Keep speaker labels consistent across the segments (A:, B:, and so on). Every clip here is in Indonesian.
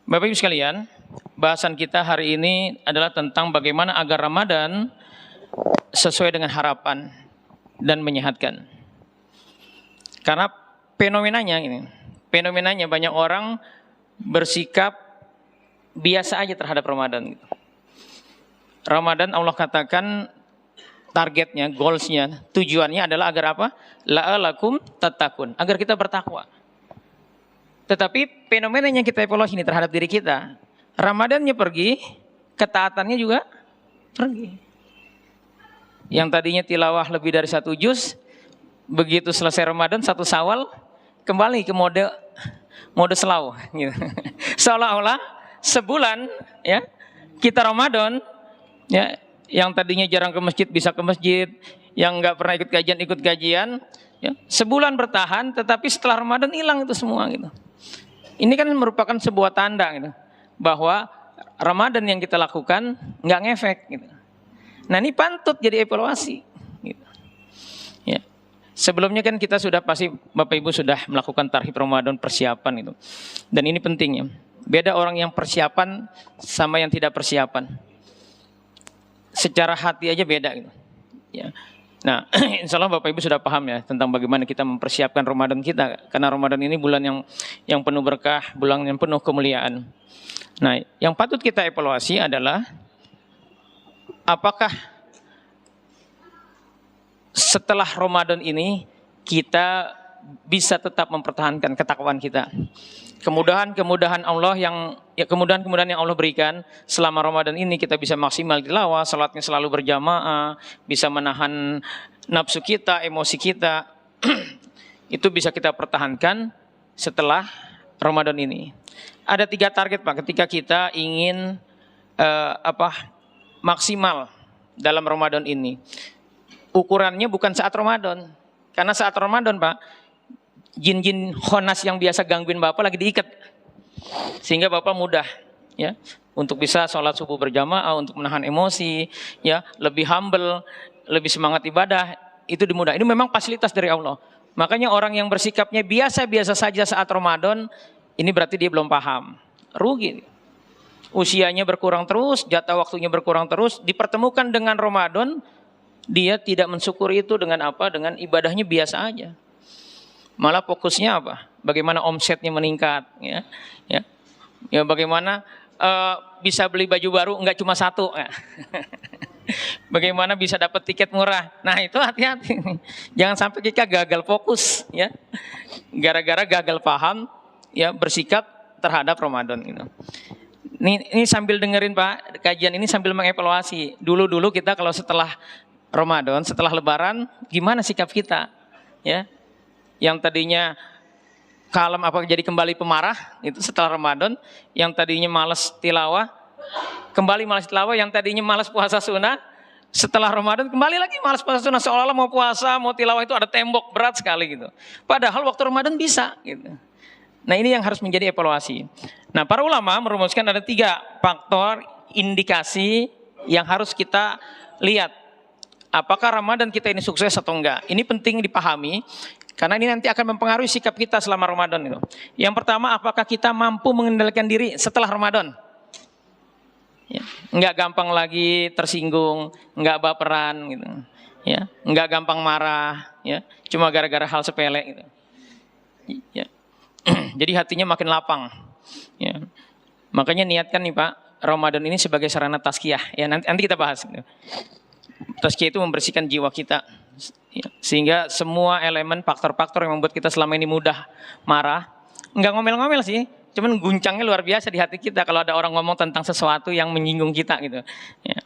A: Bapak Ibu sekalian, bahasan kita hari ini adalah tentang bagaimana agar Ramadan sesuai dengan harapan dan menyehatkan. Karena fenomenanya banyak orang bersikap biasa aja terhadap Ramadan. Ramadan Allah katakan targetnya, goalsnya, tujuannya adalah agar apa? La'alakum tattaqun, agar kita bertakwa. Tetapi fenomenanya kita evaluasi ini terhadap diri kita. Ramadannya pergi, ketaatannya juga pergi. Yang tadinya tilawah lebih dari 1 juz, begitu selesai Ramadan 1 Syawal, kembali ke mode slow. Gitu. Seolah-olah sebulan ya kita Ramadan, ya, yang tadinya jarang ke masjid bisa ke masjid, yang nggak pernah ikut kajian, ya, sebulan bertahan, tetapi setelah Ramadan hilang itu semua gitu. Ini kan merupakan sebuah tanda gitu, bahwa Ramadan yang kita lakukan nggak ngefek gitu. Nah ini pantut jadi evaluasi gitu. Ya. Sebelumnya kan kita sudah pasti Bapak Ibu sudah melakukan tarhib Ramadan persiapan itu. Dan ini pentingnya. Beda orang yang persiapan sama yang tidak persiapan. Secara hati aja beda gitu. Ya. Nah, insya Allah Bapak Ibu sudah paham ya tentang bagaimana kita mempersiapkan Ramadan kita. Karena Ramadan ini bulan yang penuh berkah, bulan yang penuh kemuliaan. Nah, yang patut kita evaluasi adalah apakah setelah Ramadan ini kita bisa tetap mempertahankan ketakwaan kita. Kemudahan Allah kemudahan yang Allah berikan selama Ramadan ini kita bisa maksimal tilawah, salatnya selalu berjamaah, bisa menahan nafsu kita, emosi kita. Itu bisa kita pertahankan setelah Ramadan ini. Ada 3 target Pak ketika kita ingin maksimal dalam Ramadan ini. Ukurannya bukan saat Ramadan. Karena saat Ramadan Pak, jin-jin khonas yang biasa gangguin Bapak lagi diikat. Sehingga Bapak mudah ya untuk bisa sholat subuh berjamaah, untuk menahan emosi, ya, lebih humble, lebih semangat ibadah, itu dimudah. Ini memang fasilitas dari Allah. Makanya orang yang bersikapnya biasa-biasa saja saat Ramadan, ini berarti dia belum paham. Rugi. Usianya berkurang terus, jatah waktunya berkurang terus, dipertemukan dengan Ramadan, dia tidak mensyukuri itu dengan apa? Dengan ibadahnya biasa aja. Malah fokusnya apa? Bagaimana omsetnya meningkat, ya, bagaimana bisa beli baju baru nggak cuma 1, ya. Bagaimana bisa dapat tiket murah. Nah itu hati-hati, jangan sampai kita gagal fokus, ya, gara-gara gagal paham, ya, bersikap terhadap Ramadan itu. Ini sambil dengerin Pak, kajian ini sambil mengevaluasi. Dulu kita kalau setelah Ramadan, setelah Lebaran, gimana sikap kita, ya? Yang tadinya kalem apa jadi kembali pemarah itu setelah Ramadan. Yang tadinya malas tilawah kembali malas tilawah. Yang tadinya malas puasa sunnah setelah Ramadan kembali lagi malas puasa sunnah, seolah-olah mau puasa mau tilawah itu ada tembok berat sekali gitu. Padahal waktu Ramadan bisa gitu. Nah ini yang harus menjadi evaluasi. Nah para ulama merumuskan ada 3 faktor indikasi yang harus kita lihat. Apakah Ramadan kita ini sukses atau enggak? Ini penting dipahami. Karena ini nanti akan mempengaruhi sikap kita selama Ramadan itu. Yang pertama, apakah kita mampu mengendalikan diri setelah Ramadan? Ya, enggak gampang lagi tersinggung, enggak baperan gitu. Ya, enggak gampang marah, ya, cuma gara-gara hal sepele gitu. Ya. Jadi hatinya makin lapang. Ya. Makanya niatkan nih Pak, Ramadan ini sebagai sarana tazkiyah. Ya, nanti kita bahas gitu. Tazkiyah itu membersihkan jiwa kita. Ya, sehingga semua elemen faktor-faktor yang membuat kita selama ini mudah marah, enggak ngomel-ngomel sih, cuman guncangnya luar biasa di hati kita kalau ada orang ngomong tentang sesuatu yang menyinggung kita gitu. Ya.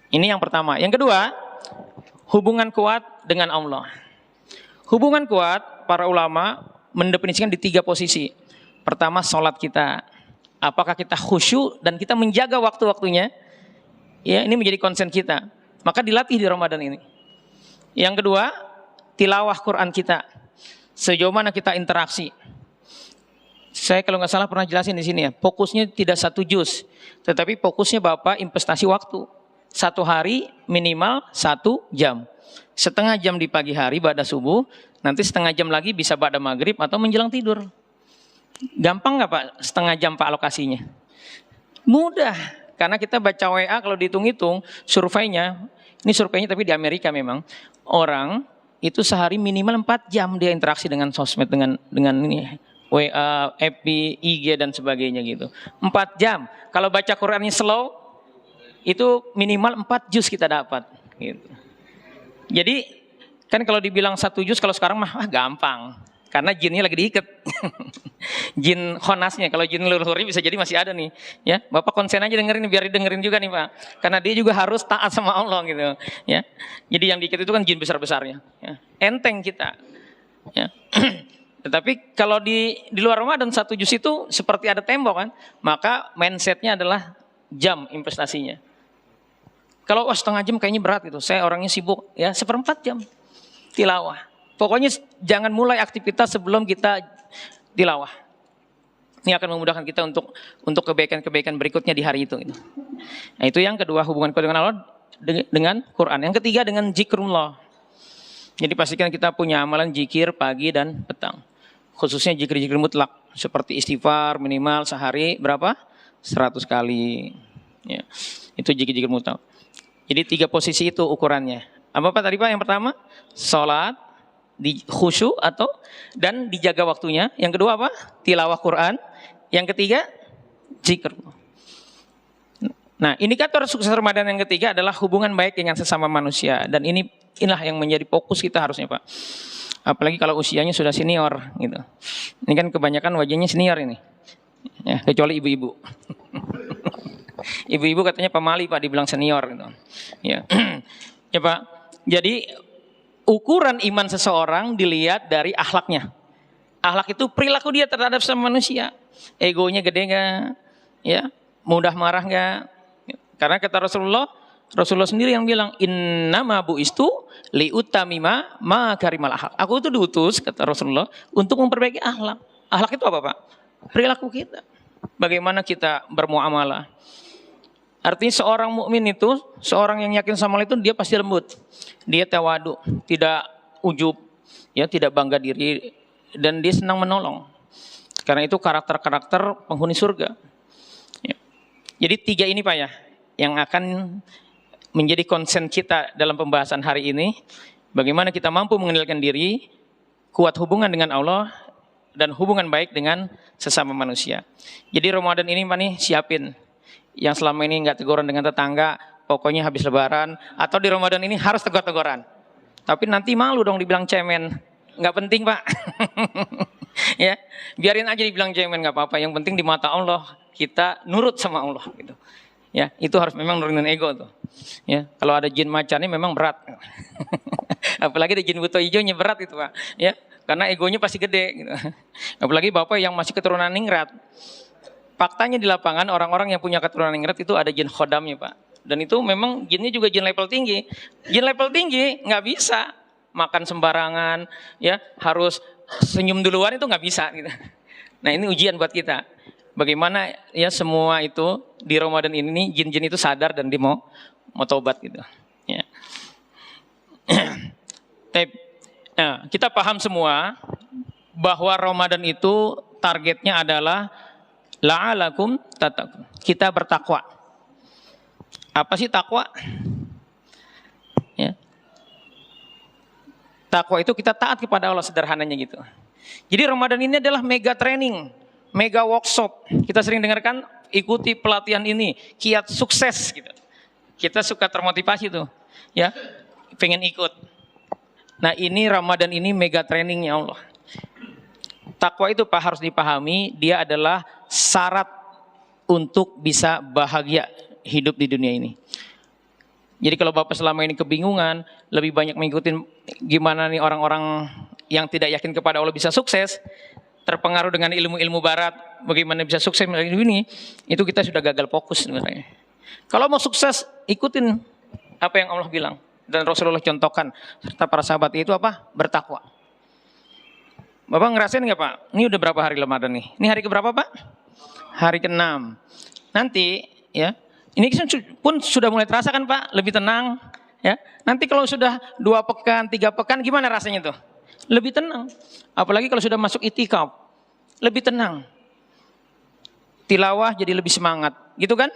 A: Ini yang pertama. Yang kedua, hubungan kuat dengan Allah. Hubungan kuat para ulama mendefinisikan di 3 posisi. Pertama, sholat kita. Apakah kita khusyuk dan kita menjaga waktu-waktunya? Ya, ini menjadi concern kita. Maka dilatih di Ramadan ini. Yang kedua, tilawah Quran kita. Sejauh mana kita interaksi. Saya kalau nggak salah pernah jelasin di sini ya. Fokusnya tidak 1 juz, tetapi fokusnya Bapak investasi waktu. 1 hari minimal 1 jam. Setengah jam di pagi hari ba'da subuh, nanti setengah jam lagi bisa ba'da maghrib atau menjelang tidur. Gampang nggak Pak setengah jam Pak alokasinya? Mudah. Karena kita baca WA kalau dihitung-hitung surveinya, ini surveinya tapi di Amerika memang, orang itu sehari minimal 4 jam dia interaksi dengan sosmed, dengan ini WA, FB, IG dan sebagainya gitu. 4 jam. Kalau baca Qurannya slow, itu minimal 4 juz kita dapat gitu. Jadi kan kalau dibilang 1 juz kalau sekarang mah gampang. Karena jinnya lagi diikat. Jin khonasnya, kalau jin leluhurnya bisa jadi masih ada nih. Ya, Bapak konsen aja dengerin, biar didengerin juga nih Pak. Karena dia juga harus taat sama Allah gitu. Ya, jadi yang diikat itu kan jin besar-besarnya. Ya. Enteng kita. Ya. Tetapi kalau di luar Ramadan 1 juz itu seperti ada tembok kan. Maka mindsetnya adalah jam investasinya. Kalau setengah jam kayaknya berat gitu. Saya orangnya sibuk ya 1/4 jam tilawah. Pokoknya jangan mulai aktivitas sebelum kita tilawah. Ini akan memudahkan kita untuk kebaikan-kebaikan berikutnya di hari itu. Nah itu yang kedua, hubungan kita dengan Allah dengan Quran. Yang ketiga dengan zikrullah. Jadi pastikan kita punya amalan zikir pagi dan petang. Khususnya zikir-zikir mutlak. Seperti istighfar minimal sehari berapa? 100 kali. Ya, itu zikir-zikir mutlak. Jadi 3 posisi itu ukurannya. Apa tadi Pak? Yang pertama, sholat. Di khusyuk dan dijaga waktunya. Yang kedua apa? Tilawah Quran. Yang ketiga zikir. Nah, indikator sukses Ramadan yang ketiga adalah hubungan baik dengan sesama manusia, dan inilah yang menjadi fokus kita harusnya Pak. Apalagi kalau usianya sudah senior gitu. Ini kan kebanyakan wajahnya senior ini. Ya, kecuali ibu-ibu. Ibu-ibu katanya pemali Pak dibilang senior gitu. Ya. Ya Pak. Jadi ukuran iman seseorang dilihat dari akhlaknya. Akhlak itu perilaku dia terhadap sama manusia. Egonya gede nggak? Ya, mudah marah nggak? Karena kata Rasulullah sendiri yang bilang, innama bu'istu liutamima makarimal akhlak. Aku itu diutus kata Rasulullah untuk memperbaiki akhlak. Akhlak itu apa Pak? Perilaku kita. Bagaimana kita bermuamalah. Artinya seorang mukmin itu, seorang yang yakin sama Allah itu dia pasti lembut. Dia tawadu, tidak ujub, ya, tidak bangga diri, dan dia senang menolong. Karena itu karakter-karakter penghuni surga. Ya. Jadi 3 ini Pak ya, yang akan menjadi konsen kita dalam pembahasan hari ini. Bagaimana kita mampu mengendalikan diri, kuat hubungan dengan Allah, dan hubungan baik dengan sesama manusia. Jadi Ramadan ini Pak nih siapin. Yang selama ini nggak teguran dengan tetangga, pokoknya habis lebaran, atau di Ramadan ini harus tegur-teguran. Tapi nanti malu dong dibilang cemen. Nggak penting Pak. Ya, biarin aja dibilang cemen, nggak apa-apa. Yang penting di mata Allah kita nurut sama Allah gitu. Ya, itu harus memang nurunin ego tuh. Ya, kalau ada jin macannya memang berat. Apalagi ada jin buto hijaunya berat itu Pak. Ya, karena egonya pasti gede gitu. Apalagi Bapak yang masih keturunan ningrat. Faktanya di lapangan orang-orang yang punya keturunan ningrat itu ada jin khodamnya Pak. Dan itu memang jinnya juga jin level tinggi. Jin level tinggi nggak bisa makan sembarangan, ya harus senyum duluan, itu nggak bisa gitu. Nah ini ujian buat kita. Bagaimana ya semua itu di Ramadan ini jin-jin itu sadar dan dia mau tobat gitu. Ya. Nah, kita paham semua bahwa Ramadan itu targetnya adalah la'alakum tattaqun. Kita bertakwa. Apa sih takwa? Ya. Takwa itu kita taat kepada Allah, sederhananya gitu. Jadi Ramadan ini adalah mega training, mega workshop. Kita sering dengarkan, ikuti pelatihan ini, kiat sukses gitu. Kita suka termotivasi tuh, ya, pengen ikut. Nah ini Ramadan ini mega trainingnya Allah. Takwa itu Pak harus dipahami, dia adalah syarat untuk bisa bahagia hidup di dunia ini. Jadi kalau Bapak selama ini kebingungan, lebih banyak mengikuti gimana nih orang-orang yang tidak yakin kepada Allah bisa sukses, terpengaruh dengan ilmu-ilmu barat, bagaimana bisa sukses di ini, itu kita sudah gagal fokus sebenarnya. Kalau mau sukses, ikutin apa yang Allah bilang. Dan Rasulullah contohkan, serta para sahabat itu apa? Bertakwa. Bapak ngerasain nggak Pak? Ini udah berapa hari Ramadan nih? Ini hari keberapa Pak? Hari ke-6. Nanti ya, ini pun sudah mulai terasa kan Pak, lebih tenang ya. Nanti kalau sudah 2 pekan, 3 pekan gimana rasanya tuh? Lebih tenang. Apalagi kalau sudah masuk itikaf, lebih tenang. tilawah jadi lebih semangat, gitu kan?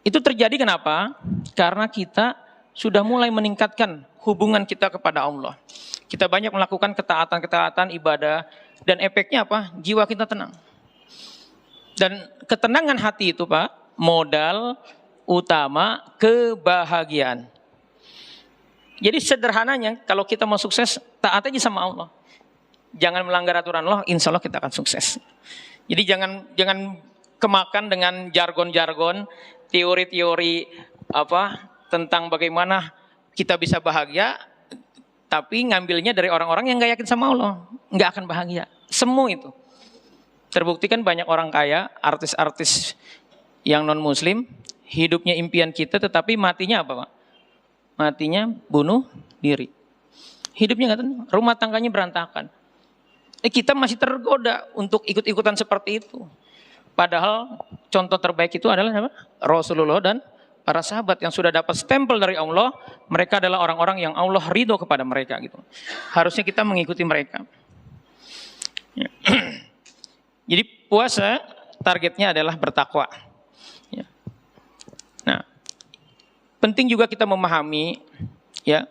A: Itu terjadi kenapa? Karena kita sudah mulai meningkatkan hubungan kita kepada Allah. Kita banyak melakukan ketaatan-ketaatan ibadah, dan efeknya apa? Jiwa kita tenang. Dan ketenangan hati itu Pak, modal utama kebahagiaan. Jadi sederhananya, kalau kita mau sukses, taat aja sama Allah. Jangan melanggar aturan Allah, insya Allah kita akan sukses. Jadi jangan kemakan dengan jargon-jargon, teori-teori tentang bagaimana kita bisa bahagia, tapi ngambilnya dari orang-orang yang nggak yakin sama Allah, nggak akan bahagia. Semu itu. Terbuktikan banyak orang kaya, artis-artis yang non Muslim, hidupnya impian kita, tetapi matinya apa Pak? Matinya bunuh diri. Hidupnya nggak tenang, rumah tangganya berantakan. Kita masih tergoda untuk ikut-ikutan seperti itu. Padahal contoh terbaik itu adalah apa? Rasulullah dan para sahabat yang sudah dapat stempel dari Allah. Mereka adalah orang-orang yang Allah ridho kepada mereka gitu. Harusnya kita mengikuti mereka. Ya. Jadi puasa targetnya adalah bertakwa. Ya. Nah, penting juga kita memahami ya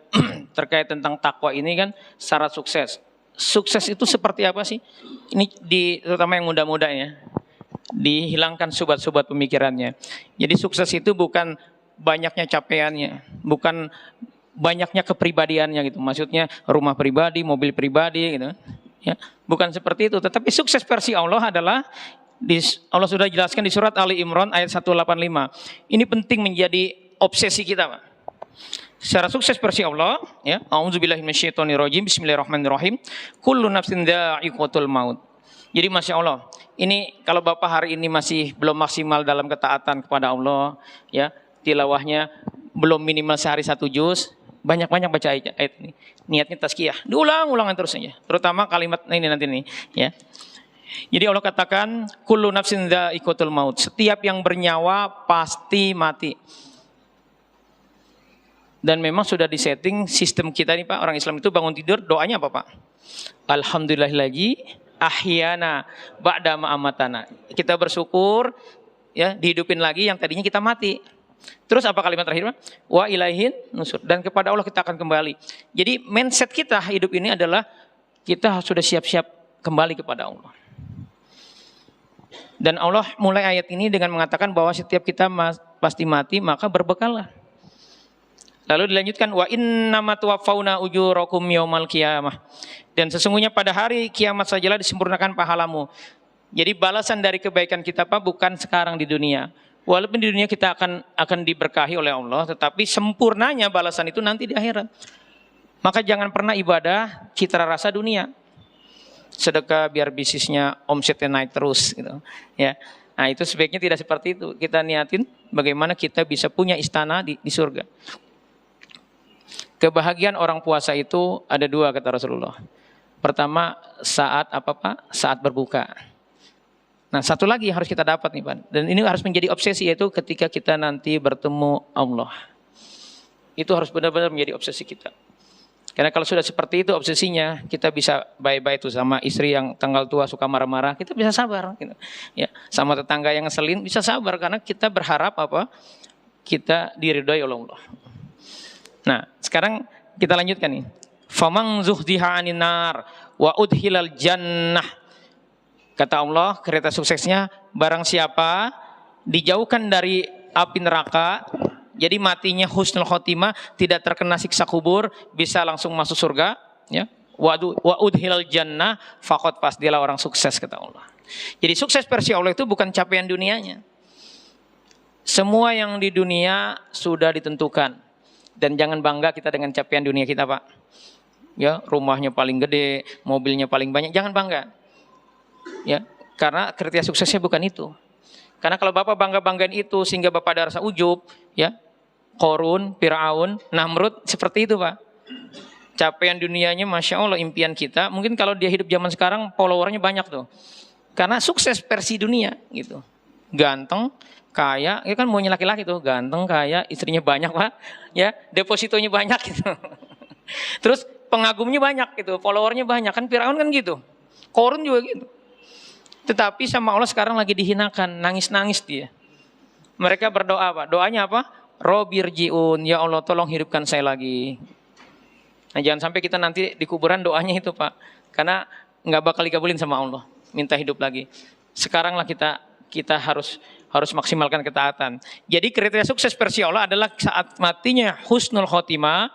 A: terkait tentang takwa ini kan syarat sukses. Sukses itu seperti apa sih? Ini terutama yang muda-muda ya. Dihilangkan sobat-sobat pemikirannya. Jadi sukses itu bukan banyaknya capaiannya, bukan banyaknya kepribadiannya gitu. Maksudnya rumah pribadi, mobil pribadi gitu. Ya, bukan seperti itu. Tetapi sukses versi Allah adalah Allah sudah jelaskan di surat Ali Imran ayat 185. Ini penting menjadi obsesi kita, Pak. Secara sukses versi Allah, ya, A'udzubillahi minasyaitonirrajim, bismillahirrahmanirrahim. Kullu nafsin dha'iqatul maut. Jadi Masya Allah, ini kalau Bapak hari ini masih belum maksimal dalam ketaatan kepada Allah, ya, tilawahnya belum minimal sehari 1 juz, banyak-banyak baca ayat ini. Niatnya tazkiyah, diulang-ulang terus saja. Terutama kalimat ini nanti nih, ya. Jadi Allah katakan, kullu nafsin dha'iqatul maut. Setiap yang bernyawa pasti mati. Dan memang sudah disetting sistem kita nih Pak, orang Islam itu bangun tidur doanya apa Pak? Alhamdulillah lagi ahyana ba'da ma'amatana. Kita bersyukur ya dihidupin lagi yang tadinya kita mati. Terus apa kalimat terakhir Pak? Wa ilaihin nusur, dan kepada Allah kita akan kembali. Jadi mindset kita hidup ini adalah kita sudah siap-siap kembali kepada Allah. Dan Allah mulai ayat ini dengan mengatakan bahwa setiap kita pasti mati, maka berbekallah. Lalu dilanjutkan wa innama tuwaffawna ujurakum yaumal qiyamah. Dan sesungguhnya pada hari kiamat sajalah disempurnakan pahalamu. Jadi balasan dari kebaikan kita Pak bukan sekarang di dunia. Walaupun di dunia kita akan diberkahi oleh Allah, tetapi sempurnanya balasan itu nanti di akhirat. Maka jangan pernah ibadah citra rasa dunia. Sedekah biar bisnisnya omsetnya naik terus gitu. Ya. Nah, itu sebaiknya tidak seperti itu. Kita niatin bagaimana kita bisa punya istana di surga. Kebahagiaan orang puasa itu ada 2 kata Rasulullah. Pertama saat apa Pak? Saat berbuka. Nah, satu lagi yang harus kita dapat nih Pak. Dan ini harus menjadi obsesi, yaitu ketika kita nanti bertemu Allah. Itu harus benar-benar menjadi obsesi kita. Karena kalau sudah seperti itu obsesinya, kita bisa bye-bye tuh sama istri yang tanggal tua suka marah-marah, kita bisa sabar gitu. Ya, sama tetangga yang ngeselin bisa sabar karena kita berharap apa? Kita diridhoi oleh Allah. Nah, sekarang kita lanjutkan nih. Famang zuhdiha 'anin nar wa udhilal jannah. Kata Allah, kereta suksesnya barang siapa dijauhkan dari api neraka, jadi matinya husnul khotimah, tidak terkena siksa kubur, bisa langsung masuk surga, ya. Wa udhilal jannah faqad pas, dialah orang sukses kata Allah. Jadi sukses versi Allah itu bukan capaian dunianya. Semua yang di dunia sudah ditentukan. Dan jangan bangga kita dengan capaian dunia kita Pak. Ya, rumahnya paling gede, mobilnya paling banyak, jangan bangga. Ya, karena kriteria suksesnya bukan itu. Karena kalau Bapak bangga-banggain itu sehingga Bapak ada rasa ujub, ya. Qarun, Fir'aun, Namrud seperti itu Pak. Capaian dunianya Masya Allah impian kita. Mungkin kalau dia hidup zaman sekarang followernya banyak tuh. Karena sukses versi dunia gitu. Ganteng, kaya, ya kan maunya laki-laki tuh, ganteng, kaya, istrinya banyak Pak, ya, depositonya banyak gitu. Terus pengagumnya banyak gitu, followernya banyak, kan Firaun kan gitu. Qarun juga gitu. Tetapi sama Allah sekarang lagi dihinakan, nangis-nangis dia. Mereka berdoa Pak, doanya apa? Robirjiun, ya Allah tolong hidupkan saya lagi. Nah jangan sampai kita nanti di kuburan doanya itu Pak, karena nggak bakal dikabulin sama Allah, minta hidup lagi. Sekaranglah kita harus maksimalkan ketaatan. Jadi kriteria sukses versi Allah adalah saat matinya husnul khotimah,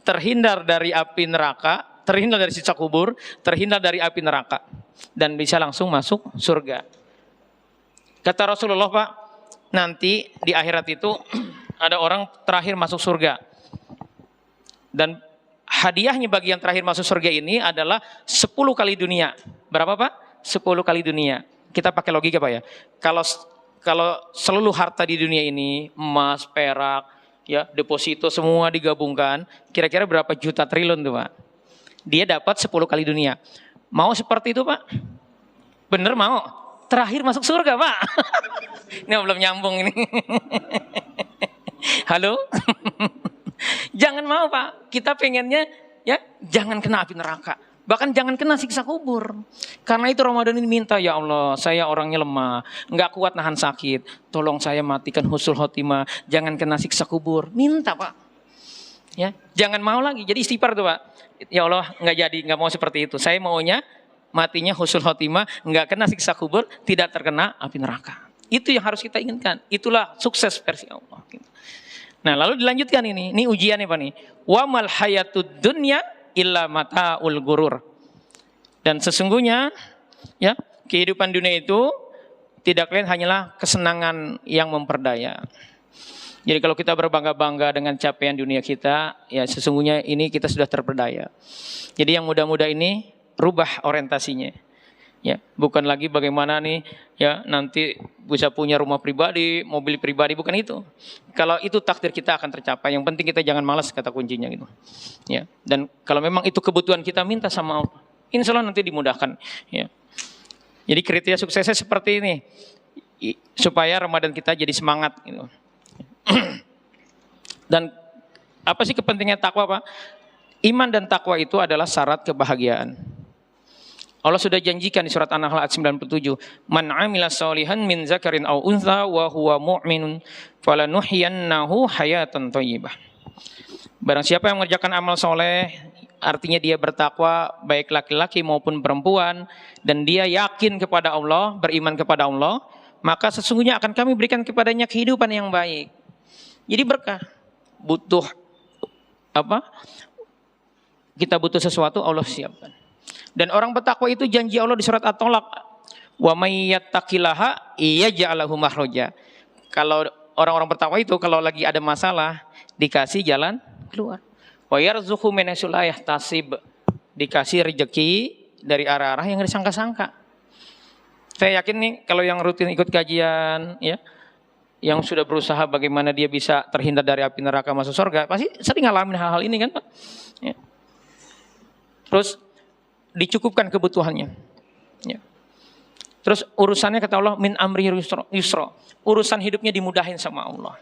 A: terhindar dari api neraka, terhindar dari siksa kubur, terhindar dari api neraka, dan bisa langsung masuk surga. Kata Rasulullah Pak, nanti di akhirat itu ada orang terakhir masuk surga. Dan hadiahnya bagi yang terakhir masuk surga ini adalah 10 kali dunia. Berapa Pak? 10 kali dunia. Kita pakai logika Pak ya. Kalau seluruh harta di dunia ini, emas, perak, ya, deposito semua digabungkan, kira-kira berapa juta triliun tuh Pak? Dia dapat 10 kali dunia. Mau seperti itu Pak? Bener mau? Terakhir masuk surga Pak. Ini belum nyambung ini. Halo? Jangan mau Pak. Kita pengennya ya jangan kena api neraka. Bahkan jangan kena siksa kubur. Karena itu Ramadan ini minta, ya Allah, saya orangnya lemah, nggak kuat nahan sakit. Tolong saya matikan husnul khotimah, jangan kena siksa kubur. Minta Pak. Ya, jangan mau lagi. Jadi istighfar tuh Pak. Ya Allah, nggak mau seperti itu. Saya maunya matinya husnul khotimah, nggak kena siksa kubur, tidak terkena api neraka. Itu yang harus kita inginkan. Itulah sukses versi Allah. Nah, lalu dilanjutkan ini ujiannya Pak nih. Wa mal hayatud dunya illa mataul gurur. Dan sesungguhnya ya, kehidupan dunia itu tidak lain hanyalah kesenangan yang memperdaya. Jadi kalau kita berbangga-bangga dengan capaian dunia kita, ya sesungguhnya ini kita sudah terperdaya. Jadi yang muda-muda ini rubah orientasinya. Ya, bukan lagi bagaimana nih ya nanti bisa punya rumah pribadi, mobil pribadi, bukan itu. Kalau itu takdir kita akan tercapai. Yang penting kita jangan malas, kata kuncinya gitu. Ya, dan kalau memang itu kebutuhan kita, minta sama Allah. Insya Allah nanti dimudahkan. Ya. Jadi kriteria suksesnya seperti ini, supaya Ramadan kita jadi semangat. Gitu. Dan apa sih kepentingan takwa Pak? Iman dan takwa itu adalah syarat kebahagiaan. Allah sudah janjikan di surat An-Nahl ayat 97, "Man 'amila sholihan min zakarin aw untha wa huwa mu'minun falanuhyiyannahu hayatan thayyibah." Barang siapa yang mengerjakan amal soleh, artinya dia bertakwa, baik laki-laki maupun perempuan, dan dia yakin kepada Allah, beriman kepada Allah, maka sesungguhnya akan kami berikan kepadanya kehidupan yang baik. Jadi berkah. Butuh apa? Kita butuh sesuatu, Allah siapkan. Dan orang bertakwa itu janji Allah di surat At-Tolaq, wa may yattaqillaha yaj'al lahu makhraja. Kalau orang-orang bertakwa itu kalau lagi ada masalah dikasih jalan keluar. Wa yarzuqhu min haitsu la yahtasib. Dikasih rezeki dari arah-arah yang disangka-sangka. Saya yakin nih kalau yang rutin ikut kajian ya, yang sudah berusaha bagaimana dia bisa terhindar dari api neraka masuk surga, pasti sering ngalamin hal-hal ini kan Pak. Ya. Terus dicukupkan kebutuhannya. Ya. Terus urusannya kata Allah min amri yusra. Urusan hidupnya dimudahin sama Allah.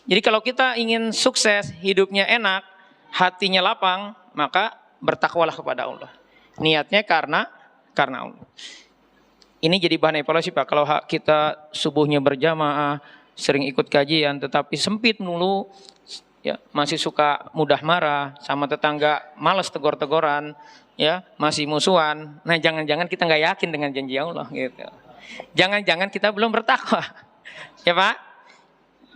A: Jadi kalau kita ingin sukses, hidupnya enak, hatinya lapang, maka bertakwalah kepada Allah. Niatnya karena Allah. Ini jadi bahan evaluasi Pak. Kalau kita subuhnya berjamaah, sering ikut kajian, tetapi sempit dulu, ya masih suka mudah marah, sama tetangga malas tegur-teguran, ya masih musuhan. Nah jangan-jangan kita nggak yakin dengan janji Allah gitu. Jangan-jangan kita belum bertakwa, ya Pak.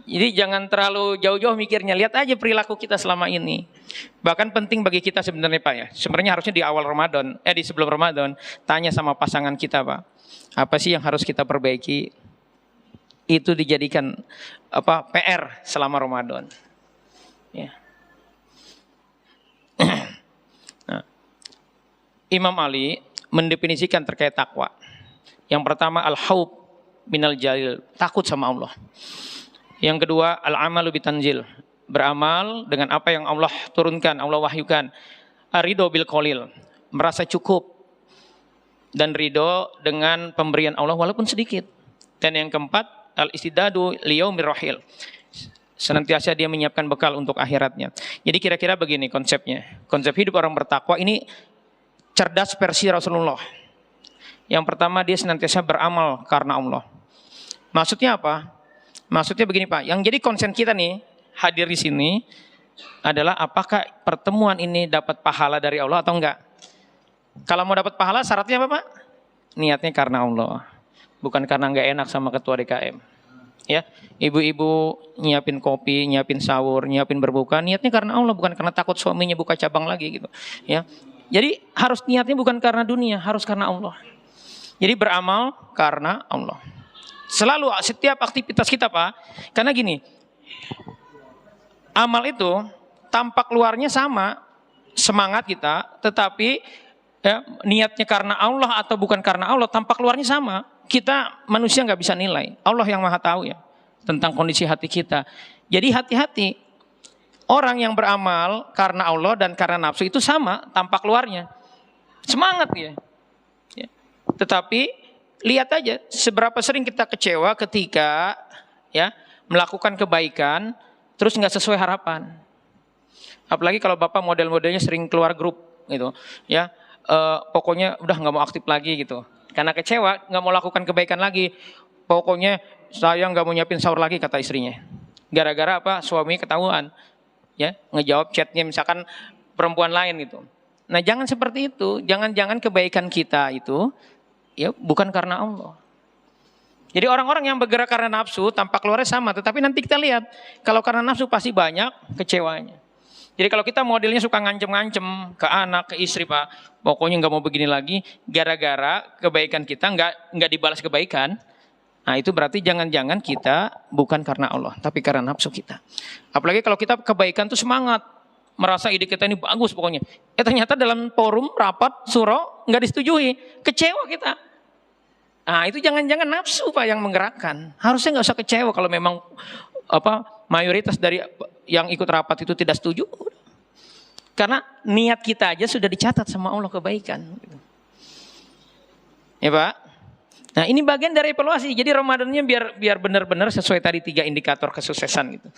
A: Jadi jangan terlalu jauh-jauh mikirnya, lihat aja perilaku kita selama ini. Bahkan penting bagi kita sebenarnya Pak ya. Sebenarnya harusnya di awal Ramadan, di sebelum Ramadan, tanya sama pasangan kita Pak, apa sih yang harus kita perbaiki? Itu dijadikan PR selama Ramadan. Ya. Nah, Imam Ali mendefinisikan terkait takwa. Yang pertama al-haub minal jalil, takut sama Allah. Yang kedua al-amalu bitanzil, beramal dengan apa yang Allah turunkan, Allah wahyukan. Ar-ridho bil qalil, merasa cukup dan ridho dengan pemberian Allah walaupun sedikit. Dan yang keempat al-istidadu liyaumir rahil, senantiasa dia menyiapkan bekal untuk akhiratnya. Jadi kira-kira begini konsepnya. Konsep hidup orang bertakwa ini cerdas versi Rasulullah. Yang pertama, dia senantiasa beramal karena Allah. Maksudnya apa? Maksudnya begini Pak, yang jadi konsen kita nih hadir di sini adalah apakah pertemuan ini dapat pahala dari Allah atau enggak. Kalau mau dapat pahala syaratnya apa Pak? Niatnya karena Allah, bukan karena enggak enak sama ketua DKM. Ya, ibu-ibu nyiapin kopi, nyiapin sahur, nyiapin berbuka, niatnya karena Allah, bukan karena takut suaminya buka cabang lagi gitu. Ya, jadi harus niatnya bukan karena dunia, harus karena Allah. Jadi beramal karena Allah. Selalu setiap aktivitas kita Pak, karena gini, amal itu tampak luarnya sama, semangat kita, tetapi ya, niatnya karena Allah atau bukan karena Allah, tampak luarnya sama. Kita manusia nggak bisa nilai, Allah yang maha tahu ya tentang kondisi hati kita. Jadi hati-hati, orang yang beramal karena Allah dan karena nafsu itu sama, tampak luarnya, semangat dia. Ya. Tetapi lihat aja seberapa sering kita kecewa ketika ya melakukan kebaikan terus nggak sesuai harapan. Apalagi kalau Bapak model-modelnya sering keluar grup gitu, ya pokoknya udah nggak mau aktif lagi gitu. Karena kecewa nggak mau lakukan kebaikan lagi. Pokoknya saya nggak mau nyiapin sahur lagi kata istrinya. Gara-gara apa? Suami ketahuan, ya ngejawab chatnya misalkan perempuan lain gitu. Nah jangan seperti itu. Jangan-jangan kebaikan kita itu ya bukan karena Allah. Jadi orang-orang yang bergerak karena nafsu tampak luarnya sama, tetapi nanti kita lihat kalau karena nafsu pasti banyak kecewanya. Jadi kalau kita modelnya suka ngancem-ngancem ke anak, ke istri Pak, pokoknya nggak mau begini lagi, gara-gara kebaikan kita nggak dibalas kebaikan. Nah itu berarti jangan-jangan kita bukan karena Allah, tapi karena nafsu kita. Apalagi kalau kita kebaikan tuh semangat, merasa ide kita ini bagus pokoknya. Ternyata dalam forum rapat suro nggak disetujui, kecewa kita. Nah itu jangan-jangan nafsu Pak yang menggerakkan. Harusnya nggak usah kecewa kalau memang mayoritas dari yang ikut rapat itu tidak setuju. Karena niat kita aja sudah dicatat sama Allah kebaikan. Ya Pak. Nah ini bagian dari evaluasi. Jadi Ramadannya biar benar-benar sesuai tadi 3 indikator kesuksesan gitu.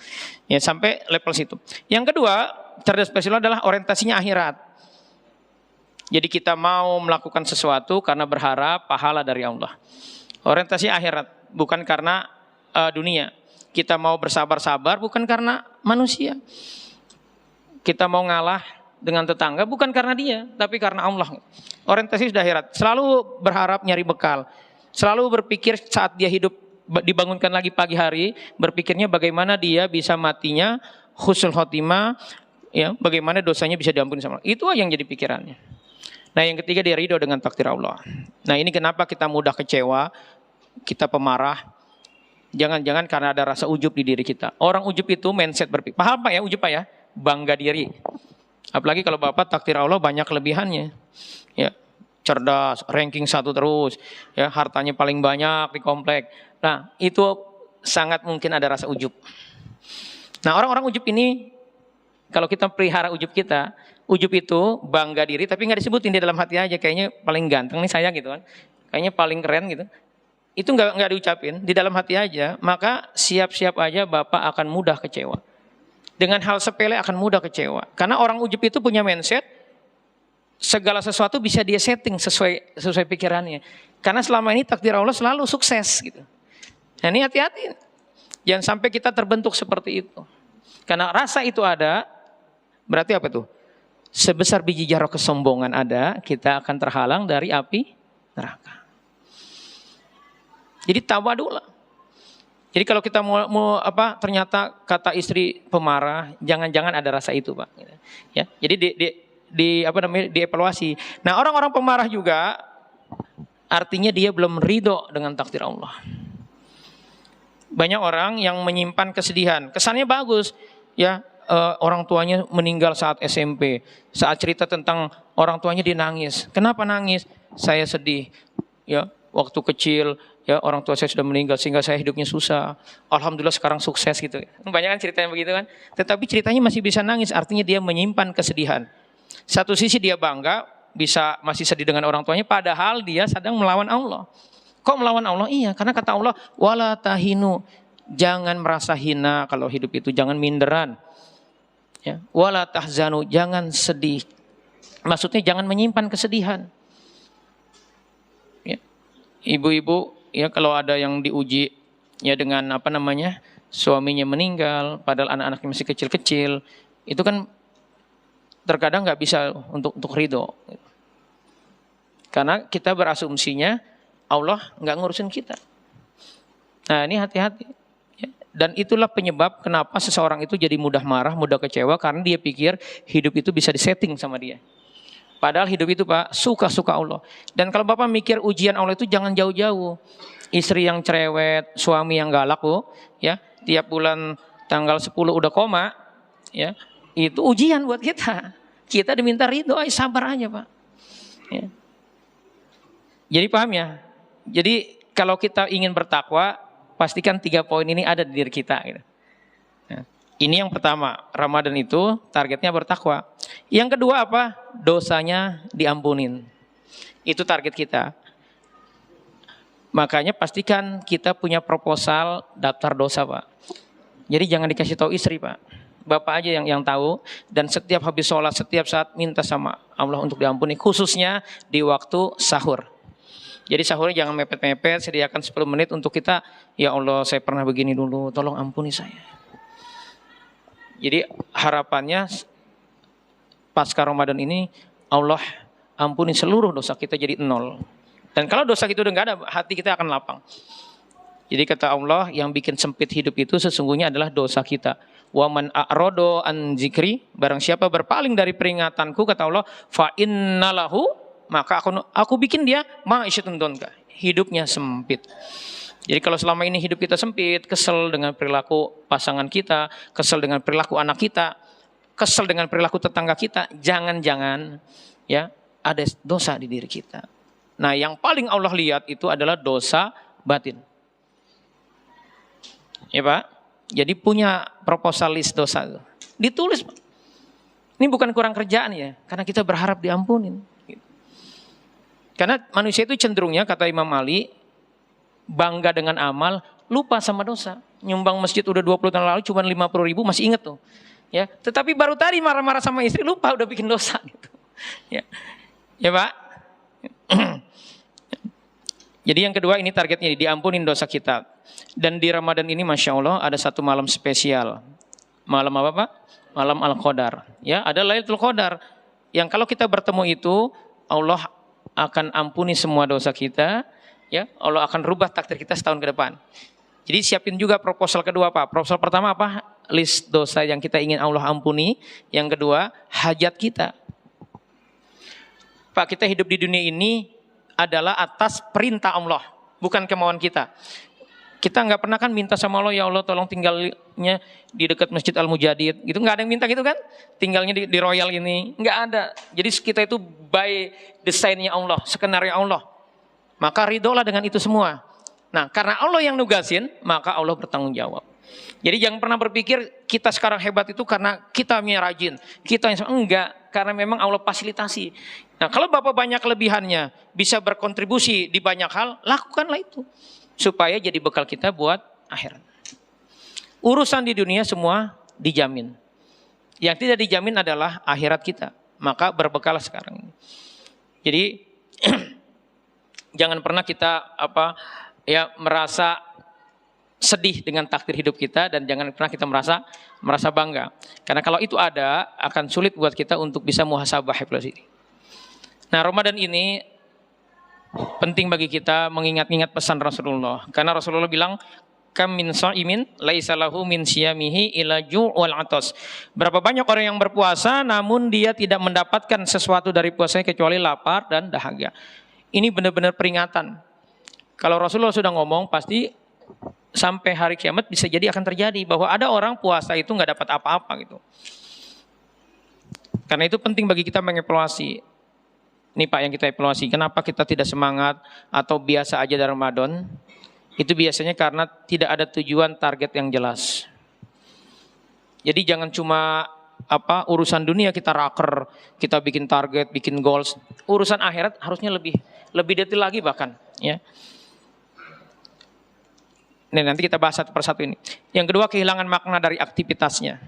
A: Ya sampai level situ. Yang kedua, cerdas spesial adalah orientasinya akhirat. Jadi kita mau melakukan sesuatu karena berharap pahala dari Allah. Orientasi akhirat, bukan karena dunia. Kita mau bersabar-sabar bukan karena manusia. Kita mau ngalah dengan tetangga bukan karena dia, tapi karena Allah. Orientasi sudah akhirat. Selalu berharap nyari bekal. Selalu berpikir saat dia hidup, dibangunkan lagi pagi hari, berpikirnya bagaimana dia bisa matinya husnul khotimah, ya, bagaimana dosanya bisa diampuni sama Allah. Itu yang jadi pikirannya. Nah yang ketiga dia ridho dengan takdir Allah. Nah ini kenapa kita mudah kecewa, kita pemarah. Jangan-jangan karena ada rasa ujub di diri kita. Orang ujub itu mindset berpikir. Paham Pak ya ujub Pak ya? Bangga diri. Apalagi kalau Bapak takdir Allah banyak kelebihannya. Ya, cerdas, ranking 1 terus. Ya, hartanya paling banyak di komplek. Nah itu sangat mungkin ada rasa ujub. Nah orang-orang ujub ini, kalau kita pelihara ujub kita, ujub itu bangga diri tapi nggak disebutin di dalam hati aja, kayaknya paling ganteng nih saya gitu kan, kayaknya paling keren gitu. Itu nggak diucapin di dalam hati aja, maka siap-siap aja Bapak akan mudah kecewa. Dengan hal sepele akan mudah kecewa. Karena orang ujub itu punya mindset segala sesuatu bisa dia setting sesuai pikirannya. Karena selama ini takdir Allah selalu sukses gitu. Nah ini hati-hati. Jangan sampai kita terbentuk seperti itu. Karena rasa itu ada, berarti apa tuh? Sebesar biji jarah kesombongan ada, kita akan terhalang dari api neraka. Jadi tawadhulah. Jadi kalau kita mau ternyata kata istri pemarah, jangan-jangan ada rasa itu Pak. Ya, jadi dievaluasi. Nah orang-orang pemarah juga artinya dia belum ridho dengan takdir Allah. Banyak orang yang menyimpan kesedihan, kesannya bagus, ya. Orang tuanya meninggal saat SMP. Saat cerita tentang orang tuanya dia nangis. Kenapa nangis? Saya sedih. Ya, waktu kecil ya orang tua saya sudah meninggal sehingga saya hidupnya susah. Alhamdulillah sekarang sukses gitu. Banyak kan ceritanya begitu kan. Tetapi ceritanya masih bisa nangis, artinya dia menyimpan kesedihan. Satu sisi dia bangga bisa masih sedih dengan orang tuanya, padahal dia sedang melawan Allah. Kok melawan Allah? Iya, karena kata Allah, wala tahinu, jangan merasa hina kalau hidup itu, jangan minderan. Ya, wala tahzanu, jangan sedih. Maksudnya jangan menyimpan kesedihan. Ya. ibu-ibu ya kalau ada yang diuji ya dengan apa namanya suaminya meninggal, padahal anak-anaknya masih kecil-kecil, itu kan terkadang nggak bisa untuk ridho. Karena kita berasumsinya Allah nggak ngurusin kita. Nah ini hati-hati. Ya. Dan itulah penyebab kenapa seseorang itu jadi mudah marah, mudah kecewa, karena dia pikir hidup itu bisa disetting sama dia. Padahal hidup itu Pak, suka-suka Allah. Dan kalau Bapak mikir ujian Allah itu jangan jauh-jauh. Istri yang cerewet, suami yang galak Bu, ya, tiap bulan tanggal 10 udah koma, ya, itu ujian buat kita. Kita diminta ridho, sabar aja Pak. Ya. Jadi paham ya? Jadi kalau kita ingin bertakwa, pastikan 3 poin ini ada di diri kita. Gitu. Ya. Ini yang pertama, Ramadan itu targetnya bertakwa. Yang kedua apa? Dosanya diampunin. Itu target kita. Makanya pastikan kita punya proposal daftar dosa Pak. Jadi jangan dikasih tahu istri Pak. Bapak aja yang tahu. Dan setiap habis sholat, setiap saat minta sama Allah untuk diampuni. Khususnya di waktu sahur. Jadi sahurnya jangan mepet-mepet. Sediakan 10 menit untuk kita. Ya Allah saya pernah begini dulu. Tolong ampuni saya. Jadi harapannya pasca Ramadan ini Allah ampuni seluruh dosa kita jadi 0. Dan kalau dosa kita udah nggak ada, hati kita akan lapang. Jadi kata Allah, yang bikin sempit hidup itu sesungguhnya adalah dosa kita. Wa man a'rado an zikri, barang siapa berpaling dari peringatanku, kata Allah, fa innalahu, maka aku bikin dia ma'isyatun donka, hidupnya sempit. Jadi kalau selama ini hidup kita sempit, kesel dengan perilaku pasangan kita, kesel dengan perilaku anak kita, kesel dengan perilaku tetangga kita, jangan-jangan ya ada dosa di diri kita. Nah yang paling Allah lihat itu adalah dosa batin. Ya Pak, jadi punya proposal list dosa. Ditulis Pak. Ini bukan kurang kerjaan ya, karena kita berharap diampunin. Karena manusia itu cenderungnya, kata Imam Ali, bangga dengan amal, lupa sama dosa. Nyumbang masjid udah 20 tahun lalu, cuma 50.000 masih inget tuh. Ya, tetapi baru tadi marah-marah sama istri, lupa udah bikin dosa gitu. Ya Pak. Jadi yang kedua ini targetnya diampunin dosa kita. Dan di Ramadan ini Masya Allah ada satu malam spesial. Malam apa Pak? Malam Al-Qadar. Ya, ada Lailatul Qadar. Yang kalau kita bertemu itu Allah akan ampuni semua dosa kita. Ya, Allah akan rubah takdir kita setahun ke depan. Jadi siapin juga proposal kedua Pak. Proposal pertama apa? List dosa yang kita ingin Allah ampuni. Yang kedua, hajat kita. Pak, kita hidup di dunia ini adalah atas perintah Allah, bukan kemauan kita. Kita nggak pernah kan minta sama Allah, ya Allah tolong tinggalnya di dekat Masjid Al-Mujadid. Gitu nggak ada yang minta gitu kan? Tinggalnya di Royal ini nggak ada. Jadi kita itu by desainnya Allah, skenario Allah. Maka ridholah dengan itu semua. Nah, karena Allah yang nugasin, maka Allah bertanggung jawab. Jadi jangan pernah berpikir kita sekarang hebat itu karena kita yang rajin. Kita yang enggak, karena memang Allah fasilitasi. Nah, kalau Bapak banyak kelebihannya, bisa berkontribusi di banyak hal, lakukanlah itu. Supaya jadi bekal kita buat akhirat. Urusan di dunia semua dijamin. Yang tidak dijamin adalah akhirat kita. Maka berbekallah sekarang. Jadi jangan pernah kita merasa sedih dengan takdir hidup kita, dan jangan pernah kita merasa bangga. Karena kalau itu ada, akan sulit buat kita untuk bisa muhasabah ini. Nah, Ramadan ini penting bagi kita mengingat-ingat pesan Rasulullah. Karena Rasulullah bilang, kam min sha'imin laisa lahu min siyamihi illa ju' wal 'atas. Berapa banyak orang yang berpuasa namun dia tidak mendapatkan sesuatu dari puasanya kecuali lapar dan dahaga. Ini benar-benar peringatan. Kalau Rasulullah sudah ngomong, pasti sampai hari kiamat bisa jadi akan terjadi bahwa ada orang puasa itu nggak dapat apa-apa gitu. Karena itu penting bagi kita mengevaluasi. Ini Pak yang kita evaluasi. Kenapa kita tidak semangat atau biasa aja dari Ramadan? Itu biasanya karena tidak ada tujuan target yang jelas. Jadi jangan cuma urusan dunia kita raker, kita bikin target, bikin goals. Urusan akhirat harusnya lebih detail lagi bahkan, ya. Nih, nanti kita bahas satu persatu ini. Yang kedua, kehilangan makna dari aktivitasnya.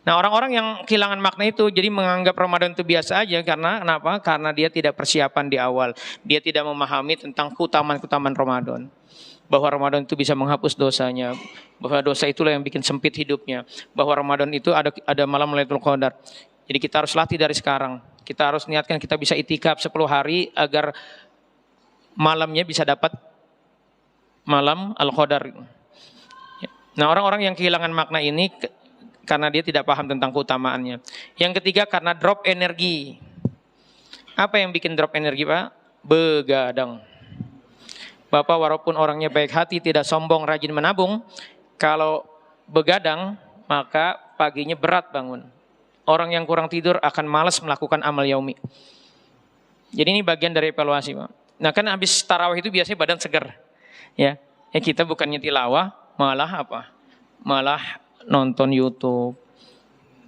A: Nah, orang-orang yang kehilangan makna itu jadi menganggap Ramadan itu biasa aja karena kenapa? Karena dia tidak persiapan di awal. Dia tidak memahami tentang keutamaan-keutamaan Ramadan. Bahwa Ramadan itu bisa menghapus dosanya, bahwa dosa itulah yang bikin sempit hidupnya, bahwa Ramadan itu ada malam Lailatul Qadar. Jadi kita harus latih dari sekarang. Kita harus niatkan kita bisa itikaf 10 hari agar malamnya bisa dapat malam Al-Qadar. Nah, orang-orang yang kehilangan makna ini karena dia tidak paham tentang keutamaannya. Yang ketiga karena drop energi. Apa yang bikin drop energi, Pak? Begadang. Bapak walaupun orangnya baik hati, tidak sombong, rajin menabung, kalau begadang maka paginya berat bangun. Orang yang kurang tidur akan malas melakukan amal yaumi. Jadi ini bagian dari evaluasi, Pak. Nah, kan habis tarawih itu biasanya badan seger. Ya, kita bukannya tilawah, malah apa? Malah nonton YouTube,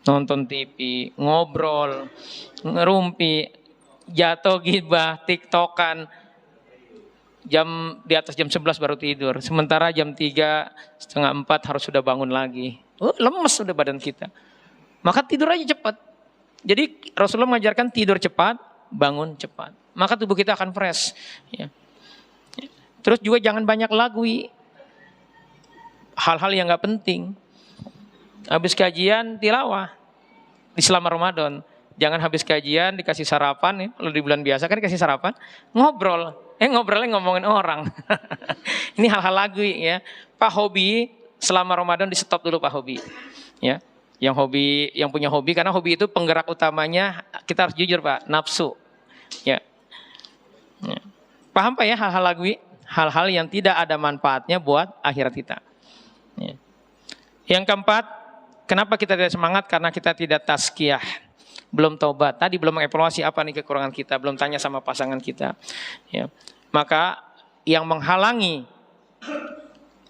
A: nonton TV, ngobrol, ngerumpi, jatuh gibah, tiktokan. Di atas jam 11 baru tidur. Sementara jam 3, setengah 4 harus sudah bangun lagi. Lemes sudah badan kita. Maka tidur aja cepat. Jadi Rasulullah mengajarkan tidur cepat, bangun cepat. Maka tubuh kita akan fresh. Ya. Terus juga jangan banyak lagui. Hal-hal yang gak penting. Habis kajian tilawah di selama Ramadan. Jangan habis kajian dikasih sarapan. Ya. Kalau di bulan biasa kan dikasih sarapan. Ngobrol. Ngobrolnya ngomongin orang. Ini hal-hal lagui ya. Pak hobi selama Ramadan di stop dulu Pak hobi. Ya. Yang punya hobi karena hobi itu penggerak utamanya kita harus jujur Pak, nafsu. Ya. Ya. Paham Pak ya hal-hal lagui, hal-hal yang tidak ada manfaatnya buat akhirat kita. Ya. Yang keempat, kenapa kita tidak semangat? Karena kita tidak tazkiyah. Belum taubat, tadi belum mengevaluasi apa nih kekurangan kita, belum tanya sama pasangan kita. Ya. Maka yang menghalangi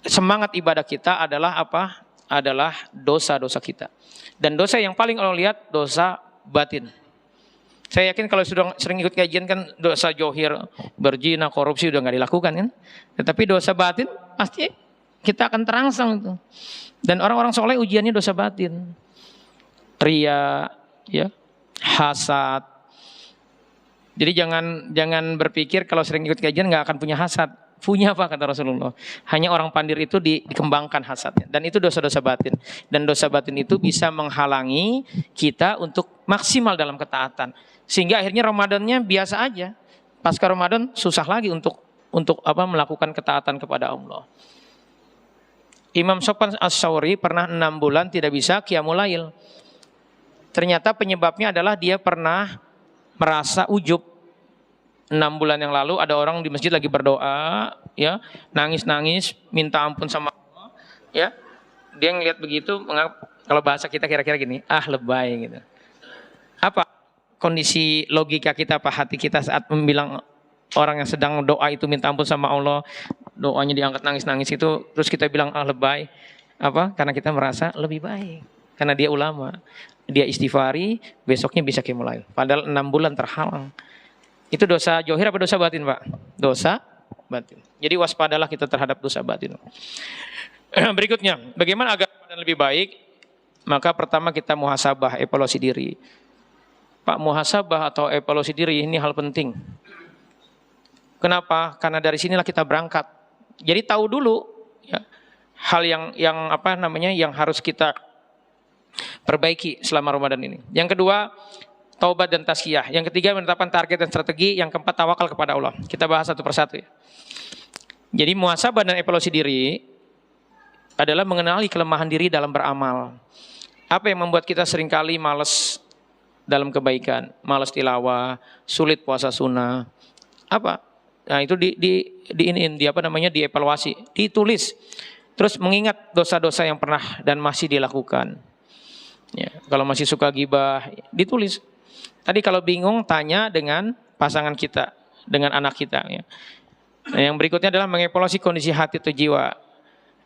A: semangat ibadah kita adalah apa? Adalah dosa-dosa kita. Dan dosa yang paling Allah lihat dosa batin. Saya yakin kalau sudah sering ikut kajian kan dosa johir, berzina, korupsi udah nggak dilakukan kan. Tetapi dosa batin pasti kita akan terangsang itu. Dan orang-orang soleh ujiannya dosa batin, ria, ya. Hasad. Jadi jangan berpikir kalau sering ikut kajian nggak akan punya hasad. Punya apa kata Rasulullah? Hanya orang pandir itu dikembangkan hasadnya. Dan itu dosa-dosa batin. Dan dosa batin itu bisa menghalangi kita untuk maksimal dalam ketaatan. Sehingga akhirnya Ramadannya biasa aja. Pasca Ramadan susah lagi untuk melakukan ketaatan kepada Allah. Imam Sofyan As-Sauri pernah 6 bulan tidak bisa qiyamul lail. Ternyata penyebabnya adalah dia pernah merasa ujub. 6 bulan yang lalu ada orang di masjid lagi berdoa, ya, nangis-nangis, minta ampun sama Allah, ya. Dia ngelihat begitu, kalau bahasa kita kira-kira gini, lebay gitu. Apa kondisi logika kita, apa hati kita saat membilang orang yang sedang doa itu minta ampun sama Allah, doanya diangkat nangis-nangis itu, terus kita bilang lebay. Apa? Karena kita merasa lebih baik. Karena dia ulama. Dia istighfari, besoknya bisa qiyamul lail. Padahal 6 bulan terhalang. Itu dosa johir apa dosa batin, Pak? Dosa batin. Jadi waspadalah kita terhadap dosa batin. Berikutnya, bagaimana agar lebih baik? Maka pertama kita muhasabah, evaluasi diri. Pak, muhasabah atau evaluasi diri ini hal penting. Kenapa? Karena dari sinilah kita berangkat. Jadi tahu dulu ya, hal yang harus kita perbaiki selama Ramadan ini. Yang kedua, taubat dan tazkiyah. Yang ketiga, menetapkan target dan strategi. Yang keempat, tawakal kepada Allah. Kita bahas satu persatu ya. Jadi muhasabah dan evaluasi diri adalah mengenali kelemahan diri dalam beramal. Apa yang membuat kita seringkali malas dalam kebaikan, malas tilawah, sulit puasa sunnah. Apa? Nah, itu dievaluasi, ditulis. Terus mengingat dosa-dosa yang pernah dan masih dilakukan. Ya, kalau masih suka gibah, ditulis. Tadi kalau bingung tanya dengan pasangan kita, dengan anak kita. Ya. Nah, yang berikutnya adalah mengevaluasi kondisi hati atau jiwa.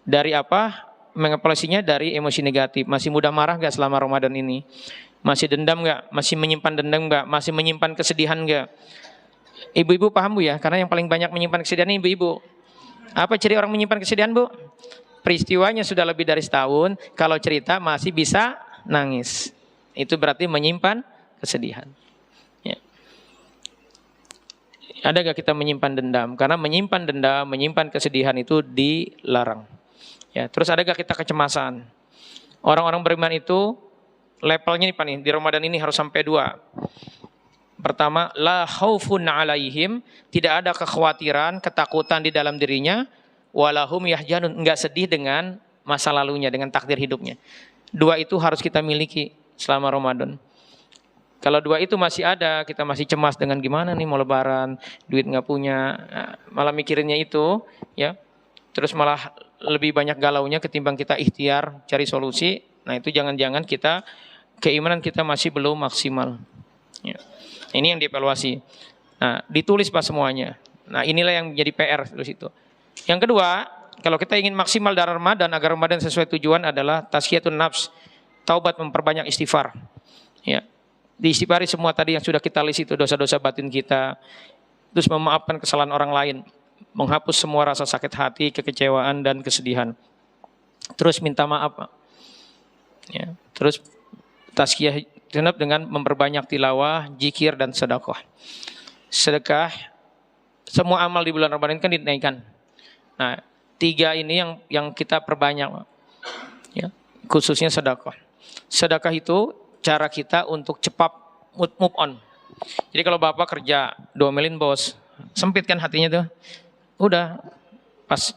A: Dari apa? Mengevaluasinya dari emosi negatif. Masih mudah marah gak selama Ramadan ini? Masih dendam gak? Masih menyimpan dendam gak? Masih menyimpan kesedihan gak? Ibu-ibu paham Bu ya? Karena yang paling banyak menyimpan kesedihan ini ibu-ibu. Apa ciri orang menyimpan kesedihan Bu? Peristiwanya sudah lebih dari setahun. Kalau cerita masih bisa nangis. Itu berarti menyimpan kesedihan. Ya. Ada gak kita menyimpan dendam? Karena menyimpan dendam, menyimpan kesedihan itu dilarang. Ya. Terus ada gak kita kecemasan? Orang-orang beriman itu levelnya nih Pak nih, di Ramadan ini harus sampai 2. Pertama, la khaufun alaihim, tidak ada kekhawatiran, ketakutan di dalam dirinya, walahum yahjanun, enggak sedih dengan masa lalunya, dengan takdir hidupnya. 2 itu harus kita miliki selama Ramadan. Kalau 2 itu masih ada, kita masih cemas dengan gimana nih mau lebaran, duit nggak punya, malah mikirinnya itu, ya. Terus malah lebih banyak galaunya ketimbang kita ikhtiar cari solusi. Nah itu jangan-jangan kita keimanan kita masih belum maksimal. Ya. Ini yang dievaluasi. Nah ditulis Pak semuanya. Nah inilah yang menjadi PR terus itu. Yang kedua, kalau kita ingin maksimal dari Ramadan agar Ramadan sesuai tujuan adalah tazkiyatun nafs, taubat, memperbanyak istighfar. Ya. Diistighfari semua tadi yang sudah kita list itu, dosa-dosa batin kita. Terus memaafkan kesalahan orang lain, menghapus semua rasa sakit hati, kekecewaan dan kesedihan. Terus minta maaf, Pak. Ya. Terus tazkiyah genap dengan memperbanyak tilawah, zikir dan sedekah. Sedekah, semua amal di bulan Ramadan kan dinaikkan. Nah, 3 ini yang kita perbanyak, Pak. Ya, khususnya sedekah. Sedekah itu cara kita untuk cepat move on. Jadi kalau Bapak kerja, domelin bos, sempit kan hatinya tuh. Udah pas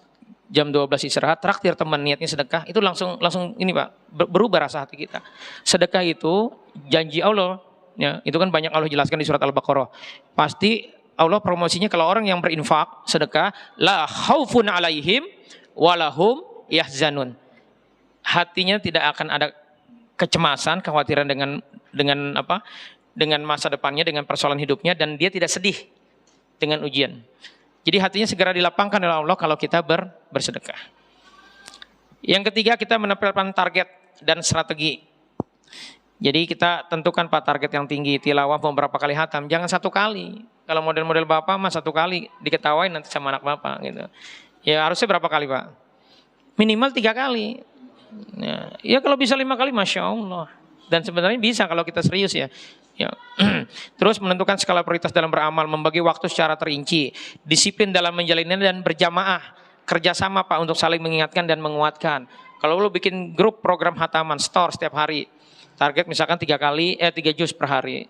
A: jam 12 istirahat, traktir teman niatnya sedekah, itu langsung ini Pak, berubah rasa hati kita. Sedekah itu janji Allah, ya, itu kan banyak Allah jelaskan di surat Al-Baqarah. Pasti Allah promosinya kalau orang yang berinfak, sedekah, la khaufun alaihim walahum yahzanun. Hatinya tidak akan ada kecemasan, kekhawatiran dengan apa? Dengan masa depannya, dengan persoalan hidupnya, dan dia tidak sedih dengan ujian. Jadi hatinya segera dilapangkan oleh Allah kalau kita bersedekah. Yang ketiga, kita menetapkan target dan strategi. Jadi kita tentukan Pak target yang tinggi, tilawah beberapa kali hatam, jangan 1 kali. Kalau model-model Bapak mah 1 kali diketawain nanti sama anak Bapak gitu. Ya harusnya berapa kali Pak? Minimal 3 kali. Ya kalau bisa 5 kali, Masya Allah. Dan sebenarnya bisa kalau kita serius ya. Ya. Terus menentukan skala prioritas dalam beramal, membagi waktu secara terinci, disiplin dalam menjalannya dan berjamaah, kerjasama Pak untuk saling mengingatkan dan menguatkan. Kalau lu bikin grup program hataman, store setiap hari, target misalkan 3 juz per hari,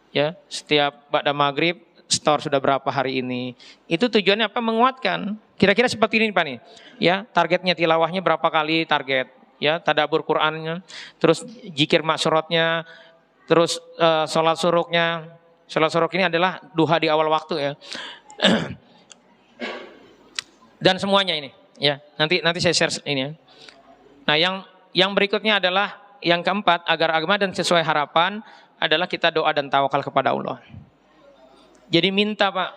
A: ya setiap ba'da maghrib, store sudah berapa hari ini. Itu tujuannya apa? Menguatkan. Kira-kira seperti ini Pak nih. Ya, targetnya tilawahnya berapa kali target, ya, tadabbur Qur'annya, terus zikir maksuratnya, terus sholat suruknya. Sholat suruk ini adalah duha di awal waktu ya. Dan semuanya ini, ya. Nanti saya share ini ya. Nah, yang berikutnya adalah yang keempat, agar agama dan sesuai harapan adalah kita doa dan tawakal kepada Allah. Jadi minta Pak,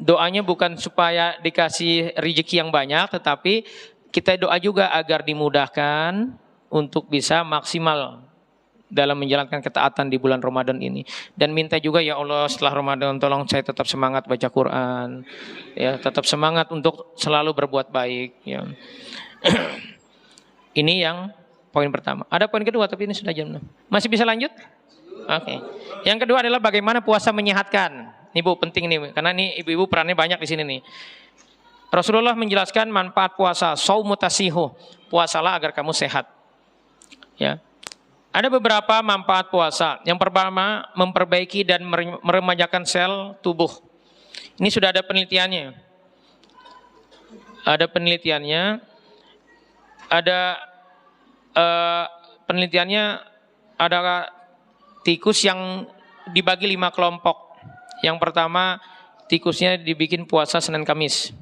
A: doanya bukan supaya dikasih rezeki yang banyak, tetapi kita doa juga agar dimudahkan untuk bisa maksimal dalam menjalankan ketaatan di bulan Ramadan ini. Dan minta juga ya Allah setelah Ramadan tolong saya tetap semangat baca Quran, ya, tetap semangat untuk selalu berbuat baik. Ya. Ini yang poin pertama. Ada poin kedua tapi ini sudah jam 6. Masih bisa lanjut? Oke. Yang kedua adalah bagaimana puasa menyehatkan. Ini Bu penting nih, karena ini ibu-ibu perannya banyak di sini nih. Rasulullah menjelaskan manfaat puasa, shaumu tasihu, puasalah agar kamu sehat. Ya. Ada beberapa manfaat puasa. Yang pertama, memperbaiki dan meremajakan sel tubuh. Ini sudah ada penelitiannya. Ada penelitiannya. Ada tikus yang dibagi 5 kelompok. Yang pertama, tikusnya dibikin puasa Senin Kamis.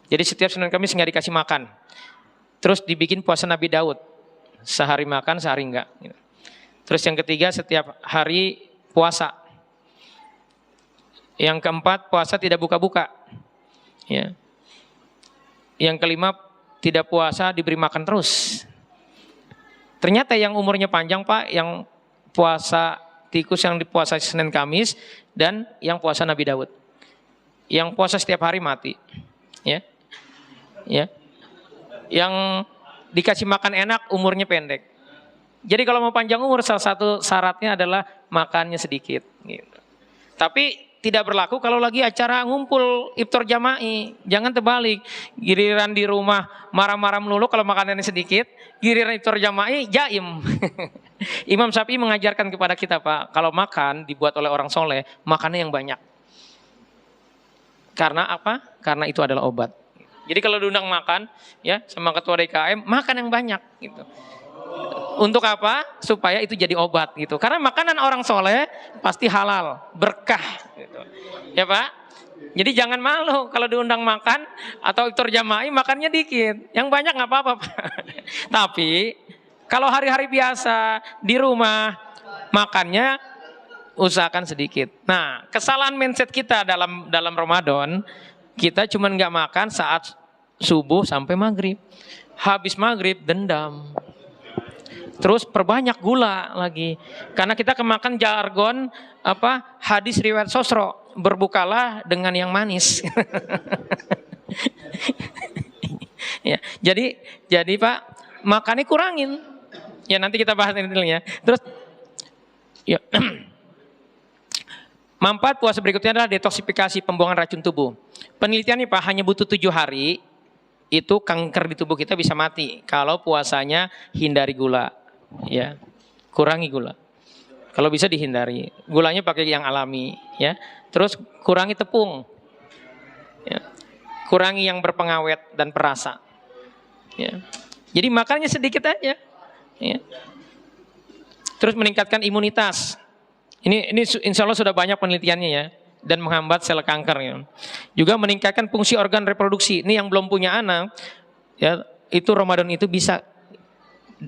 A: Jadi setiap Senin Kamis nggak dikasih makan. Terus dibikin puasa Nabi Daud. Sehari makan, sehari enggak. Terus yang ketiga, setiap hari puasa. Yang keempat, puasa tidak buka-buka. Ya. Yang kelima, tidak puasa diberi makan terus. Ternyata yang umurnya panjang Pak, yang puasa tikus yang dipuasa Senin Kamis dan yang puasa Nabi Daud. Yang puasa setiap hari mati. Ya. Ya. Yang dikasih makan enak umurnya pendek. Jadi kalau mau panjang umur salah satu syaratnya adalah makannya sedikit. Gitu. Tapi tidak berlaku kalau lagi acara ngumpul iftar jama'i. Jangan terbalik. Giliran di rumah marah-marah melulu kalau makanannya sedikit. Giliran iftar jama'i jaim. Imam Syafi'i mengajarkan kepada kita, Pak, kalau makan dibuat oleh orang soleh, makannya yang banyak. Karena apa? Karena itu adalah obat. Jadi kalau diundang makan, ya sama ketua DKM, makan yang banyak. Gitu. Untuk apa? Supaya itu jadi obat gitu. Karena makanan orang soleh pasti halal, berkah. Gitu. Ya Pak? Jadi jangan malu kalau diundang makan atau iftar jama'i makannya dikit. Yang banyak nggak apa-apa Pak. Tapi kalau hari-hari biasa di rumah makannya usahakan sedikit. Nah, kesalahan mindset kita dalam Ramadan, kita cuma nggak makan saat subuh sampai maghrib. Habis maghrib dendam. Terus perbanyak gula lagi. Karena kita kemakan jargon hadis riwayat Sosro, berbukalah dengan yang manis. Ya, jadi Pak, makannya kurangin. Ya nanti kita bahas ini dulu ya. Terus ya. Manfaat puasa berikutnya adalah detoksifikasi, pembuangan racun tubuh. Penelitian nih Pak, hanya butuh 7 hari itu kanker di tubuh kita bisa mati kalau puasanya hindari gula. Ya, kurangi gula. Kalau bisa dihindari. Gulanya pakai yang alami, ya. Terus kurangi tepung. Ya. Kurangi yang berpengawet dan perasa. Ya. Jadi makannya sedikit aja. Ya. Terus meningkatkan imunitas. Ini insya Allah sudah banyak penelitiannya ya. Dan menghambat sel kanker. Ya. Juga meningkatkan fungsi organ reproduksi. Ini yang belum punya anak, ya, itu Ramadan itu bisa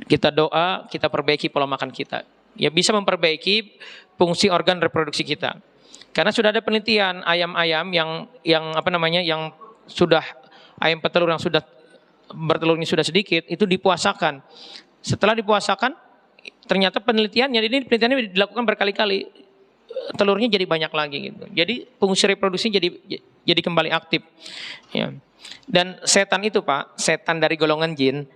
A: kita doa, kita perbaiki pola makan kita. Ya bisa memperbaiki fungsi organ reproduksi kita. Karena sudah ada penelitian ayam-ayam yang sudah ayam petelur yang sudah bertelurnya sudah sedikit itu dipuasakan. Setelah dipuasakan ternyata penelitiannya dilakukan berkali-kali, telurnya jadi banyak lagi gitu. Jadi fungsi reproduksi jadi kembali aktif. Ya. Dan setan itu Pak, setan dari golongan jin,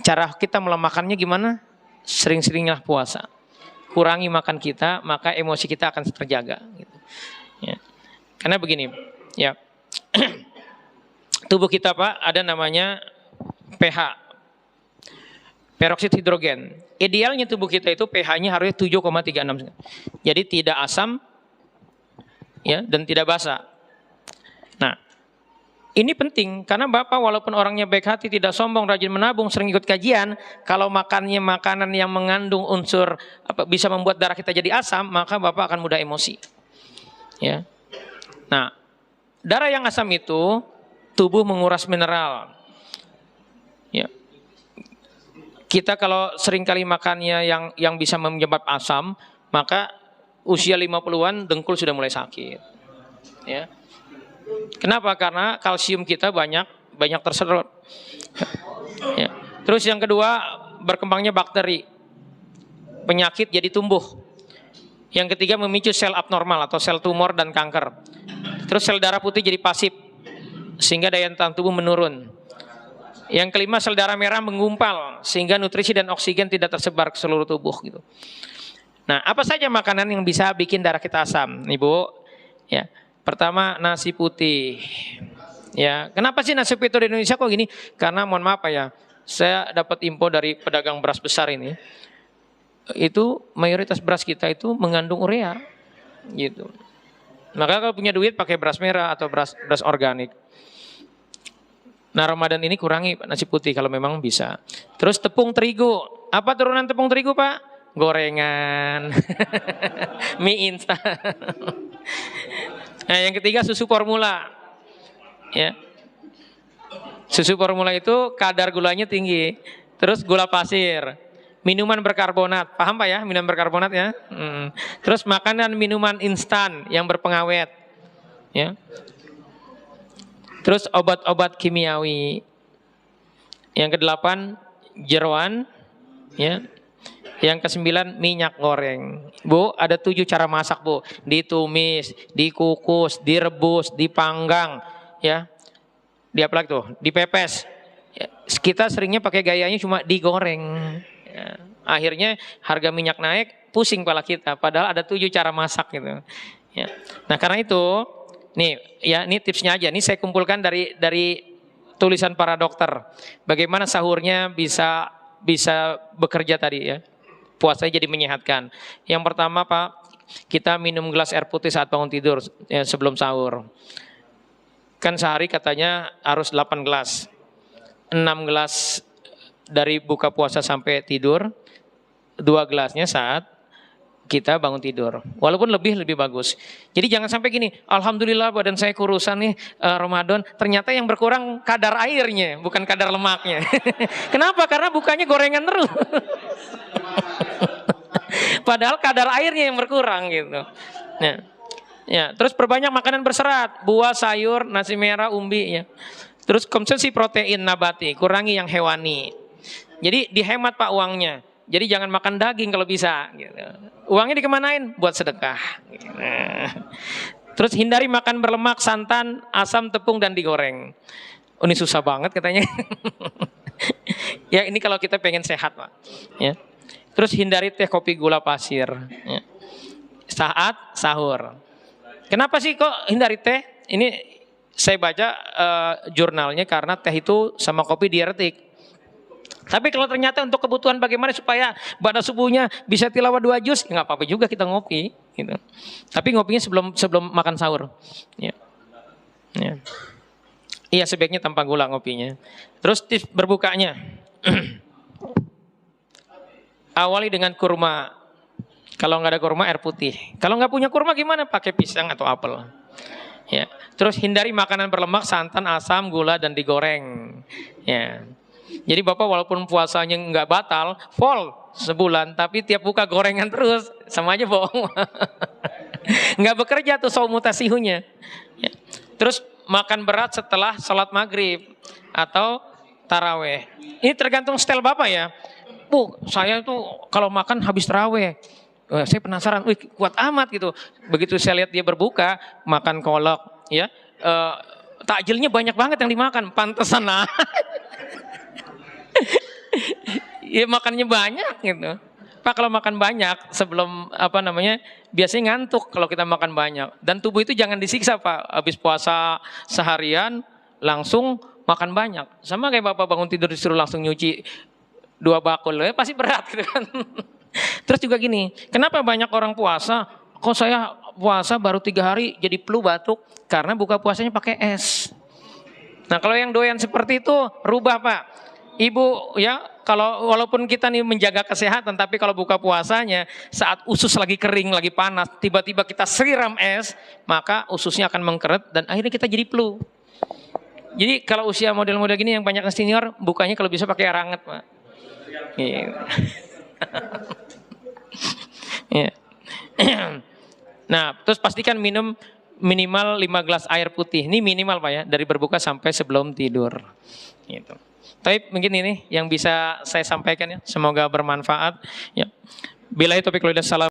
A: cara kita melemahkannya gimana? Sering-seringlah puasa. Kurangi makan kita, maka emosi kita akan terjaga. Gitu. Ya. Karena begini, ya tubuh kita Pak ada namanya pH, peroksida hidrogen. Idealnya tubuh kita itu pH-nya harusnya 7,36. Jadi tidak asam, ya, dan tidak basa. Nah, ini penting karena Bapak walaupun orangnya baik hati, tidak sombong, rajin menabung, sering ikut kajian, kalau makannya makanan yang mengandung unsur bisa membuat darah kita jadi asam, maka Bapak akan mudah emosi. Ya. Nah, darah yang asam itu tubuh menguras mineral. Ya. Kita kalau sering kali makannya yang bisa menyebab asam, maka usia 50-an dengkul sudah mulai sakit. Ya. Kenapa? Karena kalsium kita banyak terserot. Ya. Terus yang kedua, berkembangnya bakteri, penyakit jadi tumbuh. Yang ketiga, memicu sel abnormal atau sel tumor dan kanker. Terus sel darah putih jadi pasif, sehingga daya tahan tubuh menurun. Yang kelima, sel darah merah menggumpal, sehingga nutrisi dan oksigen tidak tersebar ke seluruh tubuh. Gitu. Nah, apa saja makanan yang bisa bikin darah kita asam, Ibu? Ya. Pertama, nasi putih. Ya, kenapa sih nasi putih di Indonesia kok gini? Karena mohon maaf ya, saya dapat info dari pedagang beras besar ini. Itu mayoritas beras kita itu mengandung urea. Gitu. Maka kalau punya duit pakai beras merah atau beras organik. Nah, Ramadan ini kurangi nasi putih kalau memang bisa. Terus tepung terigu. Apa turunan tepung terigu, Pak? Gorengan. Mie instan. Nah, yang ketiga susu formula. Ya. Susu formula itu kadar gulanya tinggi. Terus gula pasir. Minuman berkarbonat. Paham Pak ya? Minuman berkarbonat ya. Terus makanan minuman instan yang berpengawet. Ya. Terus obat-obat kimiawi. Yang kedelapan jeroan. Ya. Yang ke-9 minyak goreng. Bu, ada 7 cara masak, Bu. Ditumis, dikukus, direbus, dipanggang, ya. Di apa lagi tuh? Dipepes. Ya, kita seringnya pakai gayanya cuma digoreng, Ya. Akhirnya harga minyak naik, pusing kepala kita. Padahal ada 7 cara masak gitu. Ya. Nah karena itu, nih ya ini tipsnya aja. Nih saya kumpulkan dari tulisan para dokter. Bagaimana sahurnya bisa bekerja tadi ya. Puasanya jadi menyehatkan. Yang pertama Pak, kita minum gelas air putih saat bangun tidur ya, sebelum sahur. Kan sehari katanya harus 8 gelas. 6 gelas dari buka puasa sampai tidur, 2 gelasnya saat kita bangun tidur. Walaupun lebih bagus. Jadi jangan sampai gini, alhamdulillah badan saya kurusan nih Ramadan, ternyata yang berkurang kadar airnya, bukan kadar lemaknya. Kenapa? Karena bukanya gorengan terus. Padahal kadar airnya yang berkurang gitu. Nah, ya, terus perbanyak makanan berserat, buah, sayur, nasi merah, umbi ya. Terus konsumsi protein nabati, kurangi yang hewani. Jadi dihemat Pak uangnya. Jadi jangan makan daging kalau bisa. Gitu. Uangnya dikemanain? Buat sedekah. Nah. Terus hindari makan berlemak, santan, asam, tepung dan digoreng. Oh, ini susah banget katanya. Ya ini kalau kita pengen sehat Pak. Ya. Terus hindari teh, kopi, gula, pasir. Ya. Saat sahur. Kenapa sih kok hindari teh? Ini saya baca jurnalnya karena teh itu sama kopi diuretik. Tapi kalau ternyata untuk kebutuhan bagaimana supaya pada subuhnya bisa tilawah 2 juz, ya nggak apa-apa juga kita ngopi. Gitu. Tapi ngopinya sebelum makan sahur. Ya. Ya. Iya sebaiknya tanpa gula ngopinya. Terus tips berbukanya. Awali dengan kurma. Kalau nggak ada kurma air putih. Kalau nggak punya kurma gimana? Pakai pisang atau apel. Ya. Terus hindari makanan berlemak, santan, asam, gula dan digoreng. Ya. Jadi Bapak walaupun puasanya nggak batal, full sebulan, tapi tiap buka gorengan terus, sama aja bohong. Nggak bekerja tuh saumutasihunya. Ya. Terus makan berat setelah sholat maghrib atau taraweh. Ini tergantung style Bapak ya. Bu, saya tuh kalau makan habis taraweh. Saya penasaran, wih kuat amat gitu. Begitu saya lihat dia berbuka, makan kolak, ya takjilnya banyak banget yang dimakan, pantesan nah. Ya makannya banyak gitu. Pak kalau makan banyak sebelum biasanya ngantuk kalau kita makan banyak. Dan tubuh itu jangan disiksa Pak. Habis puasa seharian langsung makan banyak. Sama kayak Bapak bangun tidur disuruh langsung nyuci 2 bakul, ya pasti berat gitu kan. Terus juga gini, kenapa banyak orang puasa? Kok saya puasa baru 3 hari jadi flu batuk? Karena buka puasanya pakai es. Nah kalau yang doyan seperti itu rubah Pak. Ibu ya kalau walaupun kita nih menjaga kesehatan, tapi kalau buka puasanya saat usus lagi kering, lagi panas, tiba-tiba kita siram es, maka ususnya akan mengkeret dan akhirnya kita jadi flu. Jadi kalau usia model-model gini yang banyak senior, bukanya kalau bisa pakai air hangat Pak. Ya. Nah, terus pastikan minum minimal 5 gelas air putih. Ini minimal Pak ya, dari berbuka sampai sebelum tidur. Gitu. Tapi mungkin ini yang bisa saya sampaikan ya. Semoga bermanfaat. Ya. Billahi taufiq wal hidayah.